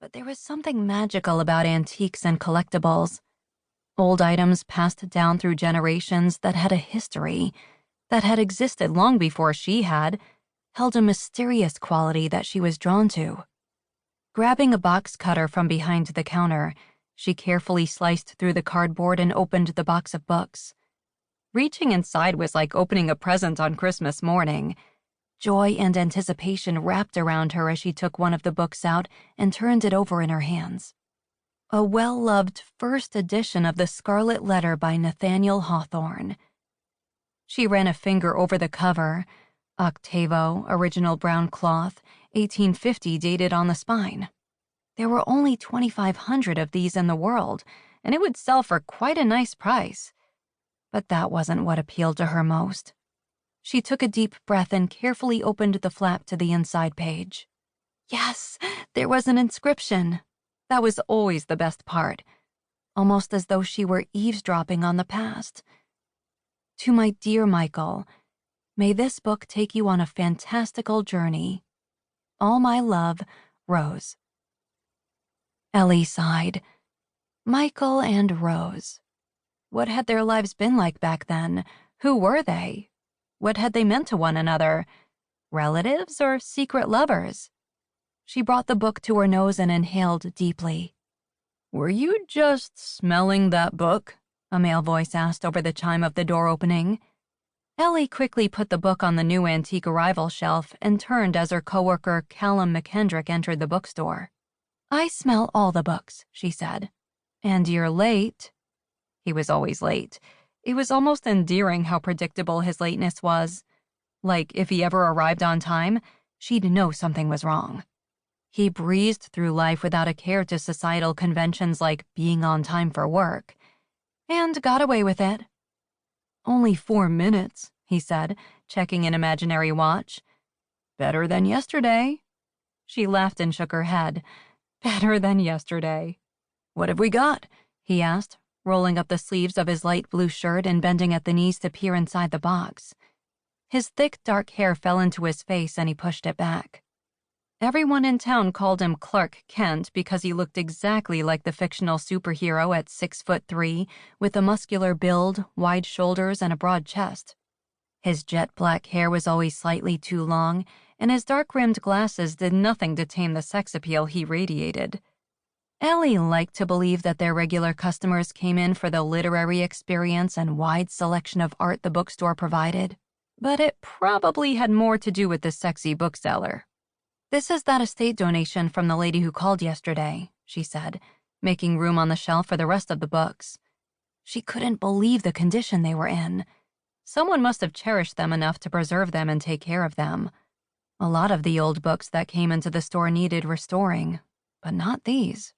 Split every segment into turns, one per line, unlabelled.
But there was something magical about antiques and collectibles. Old items passed down through generations that had a history, that had existed long before she had, held a mysterious quality that she was drawn to. Grabbing a box cutter from behind the counter, she carefully sliced through the cardboard and opened the box of books. Reaching inside was like opening a present on Christmas morning. Joy and anticipation wrapped around her as she took one of the books out and turned it over in her hands. A well-loved first edition of The Scarlet Letter by Nathaniel Hawthorne. She ran a finger over the cover. Octavo, original brown cloth, 1850 dated on the spine. There were only 2,500 of these in the world, and it would sell for quite a nice price. But that wasn't what appealed to her most. She took a deep breath and carefully opened the flap to the inside page. Yes, there was an inscription. That was always the best part, almost as though she were eavesdropping on the past. To my dear Michael, may this book take you on a fantastical journey. All my love, Rose. Ellie sighed. Michael and Rose. What had their lives been like back then? Who were they? What had they meant to one another? Relatives or secret lovers? She brought the book to her nose and inhaled deeply. "Were you just smelling that book?" a male voice asked over the chime of the door opening. Ellie quickly put the book on the new antique arrival shelf and turned as her coworker Callum McKendrick entered the bookstore. "I smell all the books," she said. "And you're late." He was always late. It was almost endearing how predictable his lateness was. Like, if he ever arrived on time, she'd know something was wrong. He breezed through life without a care to societal conventions like being on time for work, and got away with it. "Only 4 minutes," he said, checking an imaginary watch. "Better than yesterday." She laughed and shook her head. Better than yesterday. "What have we got?" he asked, rolling up the sleeves of his light blue shirt and bending at the knees to peer inside the box. His thick, dark hair fell into his face and he pushed it back. Everyone in town called him Clark Kent because he looked exactly like the fictional superhero at 6'3", with a muscular build, wide shoulders, and a broad chest. His jet black hair was always slightly too long, and his dark-rimmed glasses did nothing to tame the sex appeal he radiated. Ellie liked to believe that their regular customers came in for the literary experience and wide selection of art the bookstore provided, but it probably had more to do with the sexy bookseller. "This is that estate donation from the lady who called yesterday," she said, making room on the shelf for the rest of the books. She couldn't believe the condition they were in. Someone must have cherished them enough to preserve them and take care of them. A lot of the old books that came into the store needed restoring, but not these.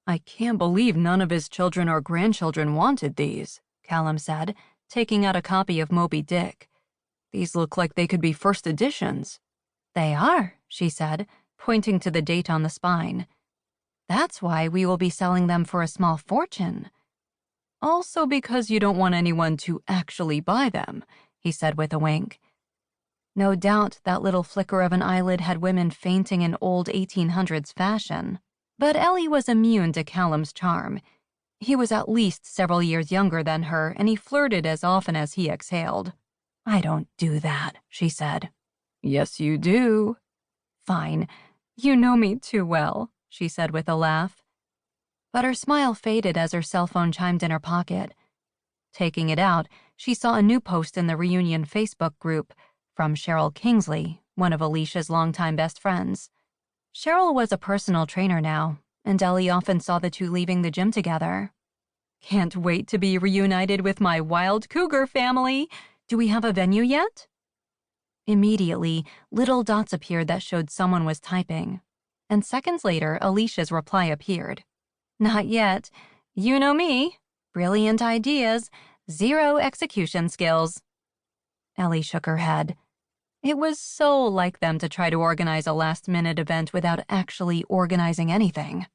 "I can't believe none of his children or grandchildren wanted these," Callum said, taking out a copy of Moby Dick. "These look like they could be first editions." "They are," she said, pointing to the date on the spine. "That's why we will be selling them for a small fortune." "Also because you don't want anyone to actually buy them," he said with a wink. No doubt that little flicker of an eyelid had women fainting in old 1800s fashion. But Ellie was immune to Callum's charm. He was at least several years younger than her, and he flirted as often as he exhaled. "I don't do that," she said. "Yes, you do." "Fine. You know me too well," she said with a laugh. But her smile faded as her cell phone chimed in her pocket. Taking it out, she saw a new post in the reunion Facebook group from Cheryl Kingsley, one of Alicia's longtime best friends. Cheryl was a personal trainer now, and Ellie often saw the two leaving the gym together. "Can't wait to be reunited with my wild cougar family. Do we have a venue yet?" Immediately, little dots appeared that showed someone was typing, and seconds later, Alicia's reply appeared. "Not yet. You know me. Brilliant ideas, zero execution skills." Ellie shook her head. It was so like them to try to organize a last-minute event without actually organizing anything.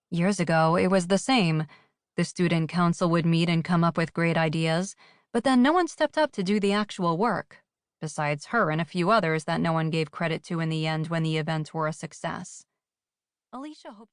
Years ago, it was the same. The student council would meet and come up with great ideas, but then no one stepped up to do the actual work, besides her and a few others that no one gave credit to in the end when the events were a success. Alicia hoped